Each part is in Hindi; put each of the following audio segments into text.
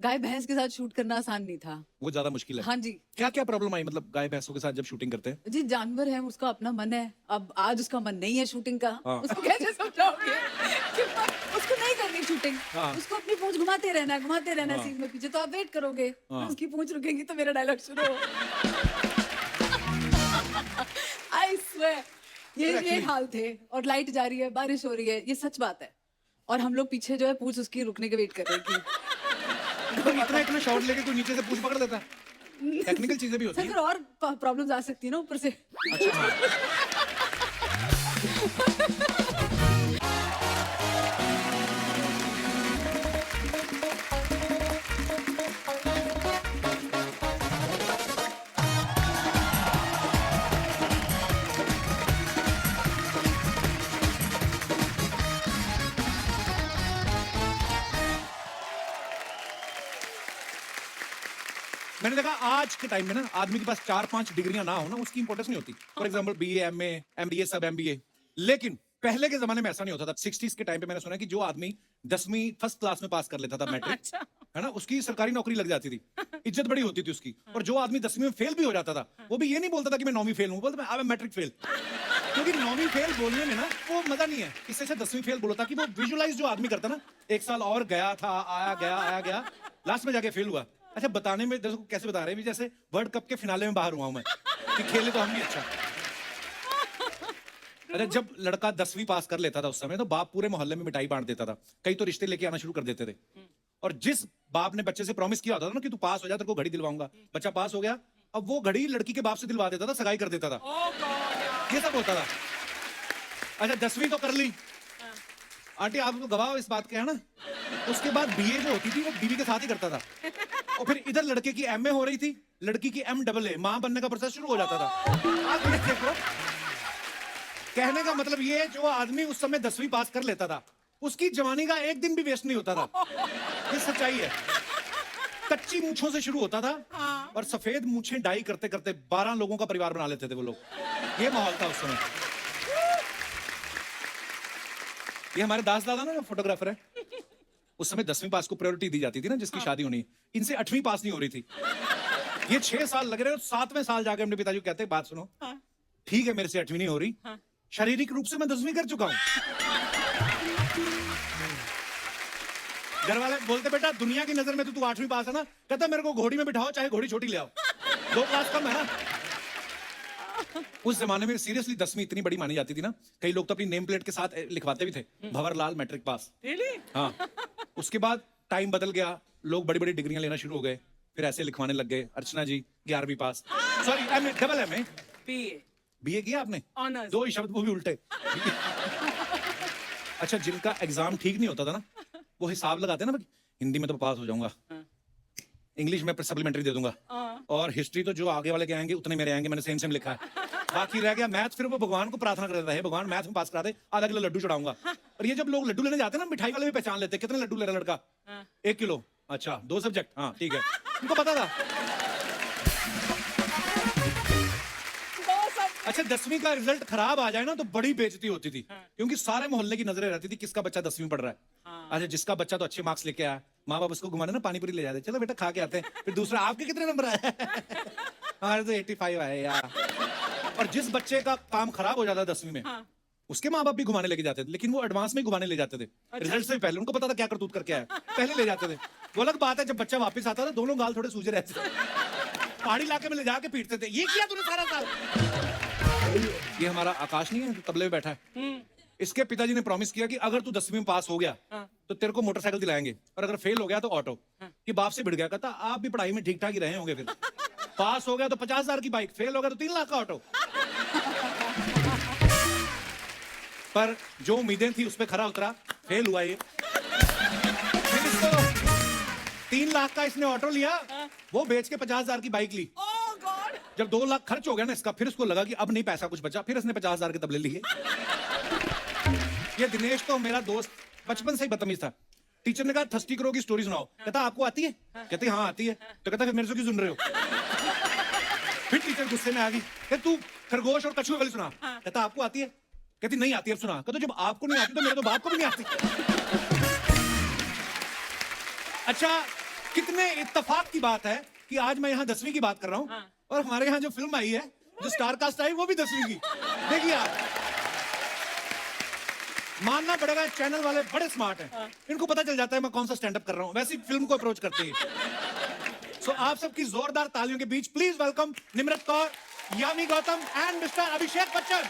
गाय भैंस के साथ शूट करना आसान नहीं था। वो ज्यादा मुश्किल है। हाँ जी। क्या क्या प्रॉब्लम आई मतलब गाय भैंसों के साथ जब शूटिंग करते हैं? जी जानवर है, उसका अपना मन है। अब आज उसका मन नहीं है शूटिंग का, हाँ। उसको कैसे समझाओगे कि उसको नहीं करनी शूटिंग। हाँ। उसको अपनी पूंछ घुमाते रहना हाँ। सीन में पीछे, तो आप वेट करोगे। हाँ। उसकी पूंछ रुकेगी तो मेरा डायलॉग शुरू हो। आई स्वेयर ये actually- हाल थे। और लाइट जा रही है, बारिश हो रही है, ये सच बात है। और हम लोग पीछे जो है पूंछ उसकी रुकने के वेट कर रहे हैं कि तो इतना शॉट लेके तू नीचे से पूछ पकड़ लेता है। टेक्निकल चीजें भी होती सर हैं। फिर और प्रॉब्लम्स आ सकती है ना ऊपर से। अच्छा हाँ। मैंने देखा आज के टाइम में ना आदमी के पास 4-5 डिग्रियां ना हो ना उसकी इंपॉर्टेंस नहीं होती। For example BA, MA, MBA, सब एमबीए। लेकिन पहले के जमाने में ऐसा नहीं होता था। 60s के टाइम पे मैंने सुना कि जो आदमी 10वीं फर्स्ट क्लास में पास कर लेता था मैट्रिक, अच्छा। है ना, उसकी सरकारी नौकरी लग जाती थी, इज्जत बड़ी होती थी उसकी। और जो आदमी 10वीं में फेल भी हो जाता था, वो भी ये नहीं बोलता था कि मैं 9वीं फेल हूं, बोलता मैं मैट्रिक फेल। क्योंकि 9वीं फेल बोलने में ना वो मजा नहीं है। इससे अच्छा 10वीं फेल बोलो, ताकि वो विजुअलाइज जो आदमी करता ना, एक साल और गया था, आया गया, लास्ट में जाके फेल हुआ। अच्छा बताने में देखो कैसे बता रहे हैं, जैसे वर्ल्ड कप के फिनाले में बाहर हुआ हूं मैं कि खेले तो हम भी अच्छा। अरे जब लड़का 10वीं पास कर लेता था उस समय, तो बाप पूरे मोहल्ले में मिठाई बांट देता था। कई तो रिश्ते लेके आना शुरू कर देते थे। और जिस बाप ने बच्चे से प्रॉमिस किया होता था ना कि तू पास हो जा, तेरे को घड़ी दिलवाऊंगा, बच्चा पास हो गया, अब वो घड़ी लड़की के बाप से दिलवा देता था, सगाई कर देता था। ये सब होता था। अच्छा 10वीं तो कर ली, आंटी आप तो गवाह हो इस बात के, है ना। उसके बाद बीए जो होती थी वो बीवी के साथ ही करता था। और फिर इधर लड़के की एमए हो रही थी, लड़की की MAA, मां बनने का प्रोसेस शुरू हो जाता था। आप ये देखो, कहने का मतलब ये, जो आदमी उस समय 10वीं पास कर लेता था, उसकी जवानी का एक दिन भी वेस्ट नहीं होता था। ये सच्चाई है। कच्ची मूंछों से शुरू होता था और सफेद मूंछें डाई करते करते 12 लोगों का परिवार बना लेते थे वो लोग। ये माहौल था उस समय। ये हमारे दास दादा ना फोटोग्राफर है, उस समय 10वीं पास को प्रायोरिटी दी जाती थी ना, जिसकी शादी होनी। इनसे 8वीं पास नहीं हो रही थी। ये 6 साल लग रहे, और 7वें साल जाके अपने पिताजी को कहते हैं बात सुनो, ठीक है मेरे से 8वीं नहीं हो रही, शारीरिक रूप से मैं 10वीं कर चुका हूं। घर वाले बोलते बेटा दुनिया की नजर में तो तू 8वीं पास है ना, कहता मेरे को घोड़ी में बिठाओ, चाहे घोड़ी छोटी ले आओ, 2 क्लास कम है ना। उस जमाने में सीरियसली 10वीं इतनी बड़ी मानी जाती थी ना, कई लोग तो अपनी नेम प्लेट के साथ लिखवाते भी थे, भंवरलाल मैट्रिक पास। हाँ। उसके बाद टाइम बदल गया, लोग बड़ी बड़ी डिग्रियां लेना शुरू हो गए, फिर ऐसे लिखवाने लग गए, अर्चना जी 11वीं पास, sorry MA, double MA, BA किया आपने, ऑनर्स। 2 ही शब्द वो भी उल्टे। अच्छा जिनका एग्जाम ठीक नहीं होता था ना, वो हिसाब लगाते ना, हिंदी में तो पास हो जाऊंगा, इंग्लिश में सप्लीमेंट्री दे दूंगा, और हिस्ट्री तो जो आगे वाले के आएंगे उतने मेरे आएंगे, मैंने सेम लिखा है। बाकी रह गया मैथ, फिर वो भगवान को प्रार्थना कर देता है, भगवान मैथ में पास करा दे, आधा किलो लड्डू चढ़ाऊंगा। और ये जब लोग लड्डू लेने जाते हैं ना, मिठाई वाले भी पहचान लेते हैं कितने लड्डू ले रहा लड़का, 1 किलो, अच्छा 2 सब्जेक्ट, हाँ ठीक है, उनको पता था। अच्छा 10वीं का रिजल्ट खराब आ जाए ना तो बड़ी बेइज्जती होती थी, क्योंकि सारे मोहल्ले की नजरें रहती थी किसका बच्चा 10वीं पढ़ रहा है। अच्छा जिसका बच्चा तो अच्छे मार्क्स लेके आया, माँ बाप उसको घुमाने ना पानीपुरी ले जाते, चलो बेटा खा के आते हैं, फिर दूसरा आपके कितने नंबर आए, हमारे तो 85 आए यार। और जिस बच्चे का काम खराब हो जाता 10वीं में, उसके माँ बाप भी घुमाने लेके जाते थे, लेकिन वो एडवांस में घुमाने ले जाते थे, रिजल्ट से पहले। उनको पता था क्या करतूत करके आया, पहले ले जाते थे। वो अलग बात है जब बच्चा वापस आता था, दोनों गाल थोड़े सूजे रहते थे, पहाड़ी इलाके में ले जाके पीटते थे, ये किया तूने सारा साल। ये हमारा आकाश नहीं है जो तबले में बैठा है, इसके पिताजी ने प्रॉमिस किया कि अगर तू 10वीं में पास हो गया तो तेरे को मोटरसाइकिल दिलाएंगे, और अगर फेल हो गया तो ऑटो। ये बाप से भिड़ गया, कहता आप भी पढ़ाई में ठीक ठाक ही रहे होंगे, फिर पास हो गया तो 50,000 की बाइक, फेल हो गया तो 3 लाख का ऑटो। पर जो उम्मीदें थी उस पर खरा उतरा, फेल हुआ ये। फिर इसको 3 लाख का इसने ऑटो लिया, वो बेच के 50,000 की बाइक ली। जब 2 लाख खर्च हो गया ना इसका, फिर उसको लगा कि अब नहीं पैसा कुछ बचा, फिर इसने 50,000 के तबले लिए। ये दिनेश तो मेरा दोस्त बचपन से ही बदतमीज था। टीचर ने कहा थर्स्टी करो की स्टोरी सुनाओ, कहता आपको आती है, कहते हाँ आती है, तो कहता फिर मेरे से क्यों सुन रहे हो। फिर टीचर गुस्से में आ गई, कहते तू खरगोश और कछुए वाली सुना, कहता आपको आती है, कहती नहीं आती है, अब सुना, कहता जब आपको नहीं आती तो मेरे तो बाप को भी नहीं आती। अच्छा कितने इत्तेफाक की बात है कि आज मैं यहाँ 10वीं की बात कर रहा हूँ और हमारे यहाँ जो फिल्म आई है, जो स्टार कास्ट आई, वो भी 10वीं की। देखिए आप, मानना पड़ेगा चैनल वाले बड़े स्मार्ट हैं। इनको पता चल जाता है मैं कौन सा स्टैंड अप कर रहा हूँ, वैसी फिल्म को अप्रोच करते हैं। सो आप सबकी जोरदार तालियों के बीच please welcome Nimrat Kaur, Yami Gautam and mister Abhishek Bachchan.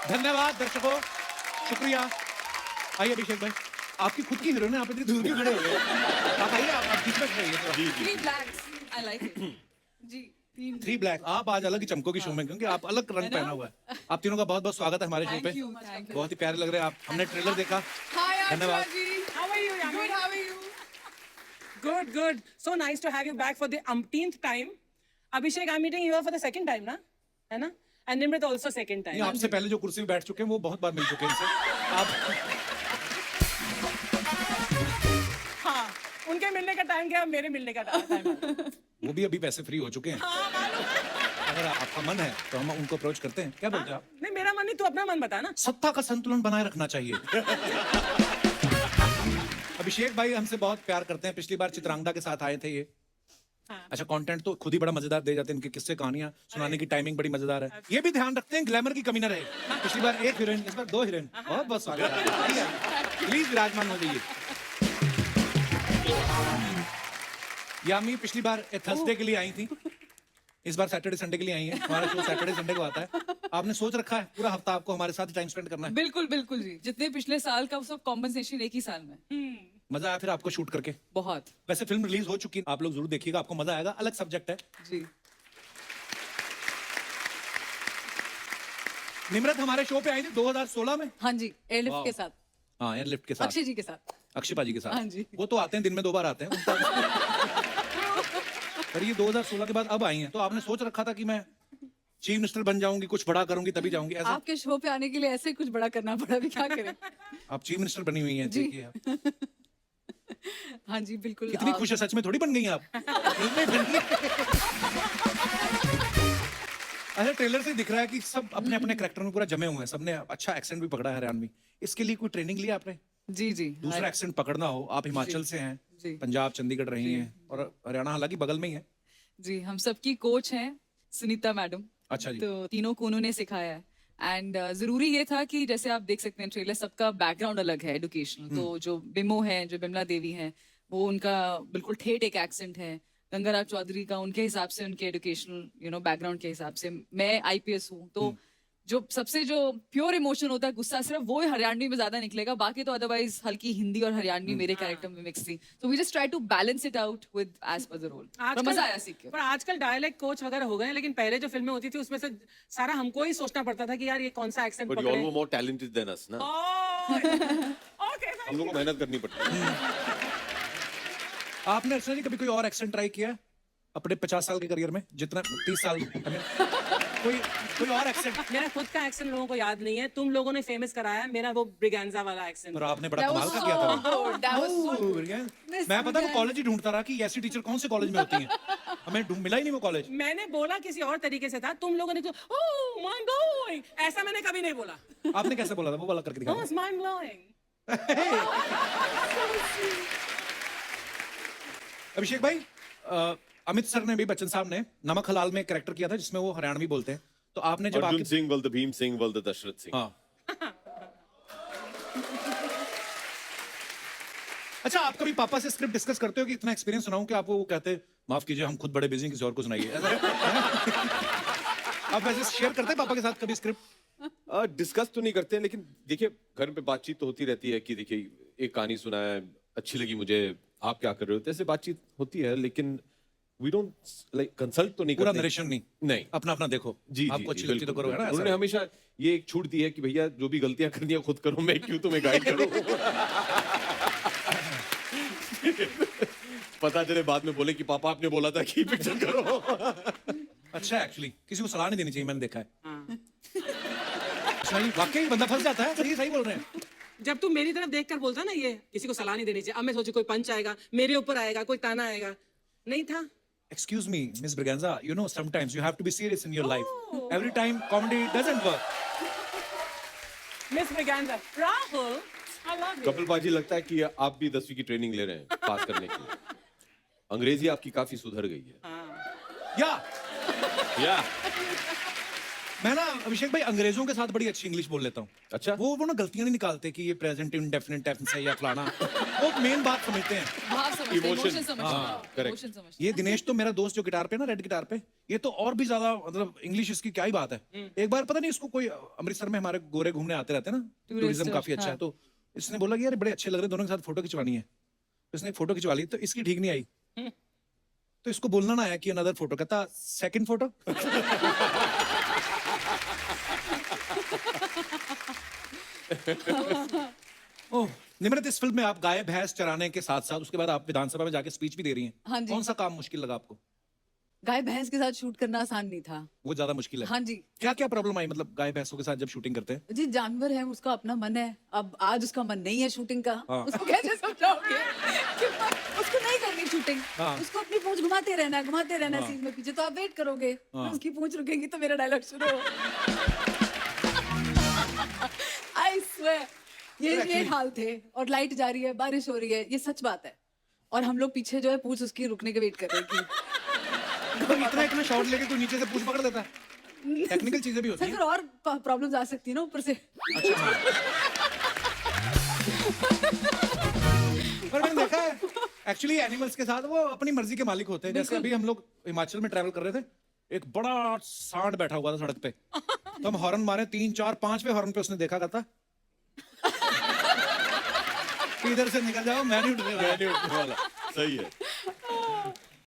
धन्यवाद दर्शकों, शुक्रिया। आइए अभिषेक भाई, आपकी खुद की हीरोइन है, आप इतनी दूर क्यों खड़े हो गए? आप आइए, आप बीच में खड़े रहिए थोड़ा। 3 blacks. I like it. जी 3 ब्लैक, आप आज अलग ही चमकोगी शो में, क्योंकि आप अलग रंग पहना हुआ है। आप तीनों का बहुत बहुत स्वागत है हमारे शो पे। Thank you. बहुत ही प्यारे लग रहे हैं आप, हमने ट्रेलर देखा। Hi धन्यवाद। Aishwarya ji. How are you, Yami? Good. How are you? Good, good. So nice to have you back for the umpteenth time. Abhishek, I'm meeting you here for the second time, na? है ना? And Nimrit also second time. नहीं, आपसे पहले जो कुर्सी में बैठ चुके हैं वो बहुत बार मिल चुके हैं इनसे। आप हाँ, उनके मिलने का टाइम क्या, मेरे मिलने का टाइम। वो भी अभी पैसे फ्री हो चुके हैं। अगर आपका मन है तो हम उनको अप्रोच करते हैं, क्या बोलते हैं आप? नहीं, मेरा मन नहीं, तू अपना मन बता ना। सत्ता का संतुलन बनाए रखना चाहिए। अभिषेक भाई हमसे बहुत प्यार करते हैं, पिछली बार चित्रांगदा के साथ आए थे ये। अच्छा, कंटेंट तो खुद ही बड़ा मजेदार दे जाते हैं, इनके किस्से कहानियां सुनाने की टाइमिंग बड़ी मजेदार है। ये भी ध्यान रखते हैं ग्लैमर की कमी न रहे। पिछली बार 1 हीरोइन, इस बार 2 हीरोइन। बहुत बहुत स्वागत है, प्लीज विराजमान हो जाइए। यामी पिछली बार थर्सडे के लिए आई थी, इस बार सैटरडे संडे के लिए आई है। हमारा शो सैटरडे संडे को आता है। आपने सोच रखा है पूरा हफ्ता आपको हमारे साथ टाइम स्पेंड करना है? बिल्कुल बिल्कुल जी, जितने पिछले साल का वो सब कॉम्पनसेशन एक ही साल में। मजा आया फिर आपको शूट करके? बहुत वैसे फिल्म रिलीज हो चुकी है, आप लोग जरूर देखिएगा, आपको मजा आएगा। अलग सब्जेक्ट है। जी। निम्रत हमारे शो पे आई थी 2016 में। हाँ जी, एयरलिफ्ट के साथ, हाँ, एयरलिफ्ट के साथ, अक्षय जी के साथ। अक्षय पाजी के साथ। हाँ जी। वो तो आते हैं दिन में 2 बार आते हैं। पर ये 2016 के बाद अब आई हैं, तो आपने सोच रखा था कि मैं चीफ मिनिस्टर बन जाऊंगी, कुछ बड़ा करूंगी तभी जाऊंगी, ऐसा? आपके शो पे आने के लिए ऐसे ही कुछ बड़ा करना पड़ा, भी क्या करें। आप चीफ मिनिस्टर बनी हुई हैं, जी। देखिए आप। हाँ जी बिल्कुल। कितनी खुश है, सच में थोड़ी बन गई हैं आप। फिल्म में बन गई। अच्छा, ट्रेलर से दिख रहा है कि सब अपने अपने कैरेक्टर में पूरा जमे हुए हैं, सबने अच्छा एक्सेंट भी पकड़ा है हरियाणवी। इसके लिए कोई ट्रेनिंग लिया आपने? जी जी। दूसरा एक्सेंट पकड़ना हो, आप हिमाचल से हैं, जी। पंजाब चंडीगढ़ रही हैं, और हरियाणा हालांकि बगल में ही है। जी, हम सबकी कोच हैं सुनीता मैडम। अच्छा जी। तो तीनों को उन्होंने सिखाया है। एंड जरूरी ये था कि जैसे आप देख सकते हैं ट्रेलर, सबका बैकग्राउंड अलग है एजुकेशनल। तो जो बिमो है, जो बिमला देवी है, वो उनका बिल्कुल ठेठ एक एक्सेंट है। गंगाराज चौधरी का उनके हिसाब से, उनके एजुकेशनल बैकग्राउंड के हिसाब से। मैं IPS हूँ, तो जो सबसे जो प्योर इमोशन होता है, गुस्सा, सिर्फ वो हरियाणवी में ज्यादा निकलेगा। बाकी तो अदरवाइज हल्की हिंदी और हरियाणवी मेरे कैरेक्टर में मिक्स थी। तो we just try to balance it out with edge पर द रोल। मजा आया सीख के। पर आजकल डायलेक्ट कोच वगैरह हो गए हैं, लेकिन पहले जो फिल्में होती थी उसमें से सारा हमको ही सोचना पड़ता था कि यार ये कौन सा एक्सेंट But you पकड़े। all were more talented than us, ना? ओके, हम लोग को मेहनत करनी पड़ती है। आपने अर्चना जी कभी कोई और एक्सेंट ट्राई किया है अपने 50 साल के करियर में? जितना 30 साल कोई और एक्सेंट? मेरा खुद का एक्सेंट लोगों को याद नहीं है। तुम लोगों ने फेमस कराया मेरा वो ब्रिगेंजा वाला एक्सेंट। और आपने बड़ा कमाल का किया था। मैं पता वो कॉलेज ही ढूंढता रहा कि ऐसी टीचर कौन से कॉलेज में होती हैं। हमें मिला ही नहीं वो कॉलेज। मैंने बोला किसी और तरीके से था, तुम लोगों ने तो ओह माइंड ब्लोइंग, ऐसा मैंने कभी नहीं बोला। आपने कैसे बोला था, वो वाला करके दिखाओ। ओह माइंड ब्लोइंग। अभिषेक भाई, अमित सर ने भी, बच्चन साहब ने नमक हलाल में कैरेक्टर किया था जिसमें वो हरियाणवी बोलते हैं। तो आपने जब अर्जुन आके सिंह बल्द भीम सिंह बल्द दशरथ सिंह। हाँ। अच्छा, आप कभी पापा से स्क्रिप्ट डिस्कस करते हो कि इतना एक्सपीरियंस सुनाऊं कि आपको वो कहते हैं माफ कीजिए हम खुद बड़े बिजी हैं, किसी और को सुनाइए? आप वैसे शेयर करते हैं पापा के साथ कभी स्क्रिप्ट? डिस्कस तो नहीं करते, लेकिन देखिए घर पे बातचीत तो होती रहती है कि देखिए एक कहानी सुना है, अच्छी लगी मुझे, आप क्या कर रहे हो, ऐसे बातचीत होती है। लेकिन वी डोंट लाइक कंसल्ट तो नहीं पूरा करते। नरेशन नहीं, नहीं, अपना अपना देखो। जी आपको अच्छी लगती तो बिल्कुल, करो, है ना? उन्होंने ऐसा? हमेशा ये एक छूट दी है कि भैया जो भी गलतियां करनी है खुद करो, मैं क्यों तुम्हें गाइड करूं। पता चले बाद में बोले कि पापा आपने बोला था कि पिक्चर करो। अच्छा, एक्चुअली किसी को सलाह नहीं देनी चाहिए, मैंने देखा है। अच्छा जी, वाकई बंदा फंस जाता है, सही बोल रहे हैं। जब तू मेरी तरफ देखकर बोलता ना ये किसी को सलाह नहीं देनी चाहिए, अब मैं सोची कोई पंच आएगा, मेरे ऊपर आएगा, कोई ताना आएगा, नहीं था। Excuse me, Miss Braganza, you know sometimes you have to be serious in your life. Every time comedy doesn't work. Miss Braganza, Rahul, I love you. Kapil पाजी, लगता है कि आप भी 10वीं की ट्रेनिंग ले रहे हैं पास करने की। अंग्रेजी आपकी काफी सुधर गई है। या या मैं ना अभिषेक भाई अंग्रेजों के साथ बड़ी अच्छी इंग्लिश बोल लेता हूँ। अच्छा। वो ना गलतियां नहीं निकालते कि ये प्रेजेंट इंडेफिनिट टेंस है या फलाना। वो मेन बात समझते हैं। भाव समझते हैं, Emotion. emotion समझते हाँ, हैं, correct. emotion समझते हैं। ये दिनेश तो मेरा दोस्त जो गिटार पे ना, रेड गिटार पे, ये तो और भी ज्यादा मतलब इंग्लिश इसकी क्या ही बात है। एक बार पता नहीं इसको कोई अमृतसर में हमारे गोरे घूमने आते रहते हैं ना, टूरिज्म काफी अच्छा है, हाँ। तो इसने बोला कि यार बड़े अच्छे लग रहे, दोनों के साथ फोटो खिंचवानी है। तो इसने एक फोटो खिंचवा ली, तो इसकी ठीक नहीं आई। तो इसको बोलना ना आया कि अनदर फोटो, कहता सेकंड फोटो। ओह निम्रत, इस फिल्म में आप गाय भैंस चराने के साथ साथ उसके बाद आप विधानसभा में जाके स्पीच भी दे रही हैं। हाँ जी। कौन सा काम मुश्किल लगा आपको? गाय भैंस के साथ शूट करना आसान नहीं था। वो ज्यादा मुश्किल है। हाँ जी। क्या क्या प्रॉब्लम आई मतलब गाय भैंसों के साथ जब शूटिंग करते हैं? जी जानवर है, उसका अपना मन है। अब आज उसका मन नहीं है शूटिंग का, हाँ। उसको कैसे समझाओगे कि उसको नहीं करनी शूटिंग। हाँ। उसको अपनी पूंछ घुमाते रहना सीन में पीछे, तो आप वेट करोगे। हाँ। उसकी पूंछ रुकेगी तो मेरा डायलॉग शुरू हो। आई स्वेयर ये हाल थे। और लाइट जा रही है, बारिश हो रही है, ये सच बात है। और हम लोग पीछे जो है पूंछ उसकी रुकने के वेट कर रहे हैं कि तो इतना शॉट लेके कोई नीचे से पूछ पकड़ देता है। टेक्निकल चीजें भी होती सर हैं। फिर और प्रॉब्लम्स आ सकती है ना ऊपर से। अच्छा हाँ। पर मैंने देखा है एक्चुअली एनिमल्स के साथ वो अपनी मर्जी के मालिक होते हैं। जैसे अभी हम लोग हिमाचल में ट्रैवल कर रहे थे, एक बड़ा सांड बैठा हुआ था सड़क पे, तो हम हॉर्न मारे 3 4 5वें हॉर्न पे उसने देखा करता कि इधर से निकल जाओ, मैं नहीं उठने वाला। सही है।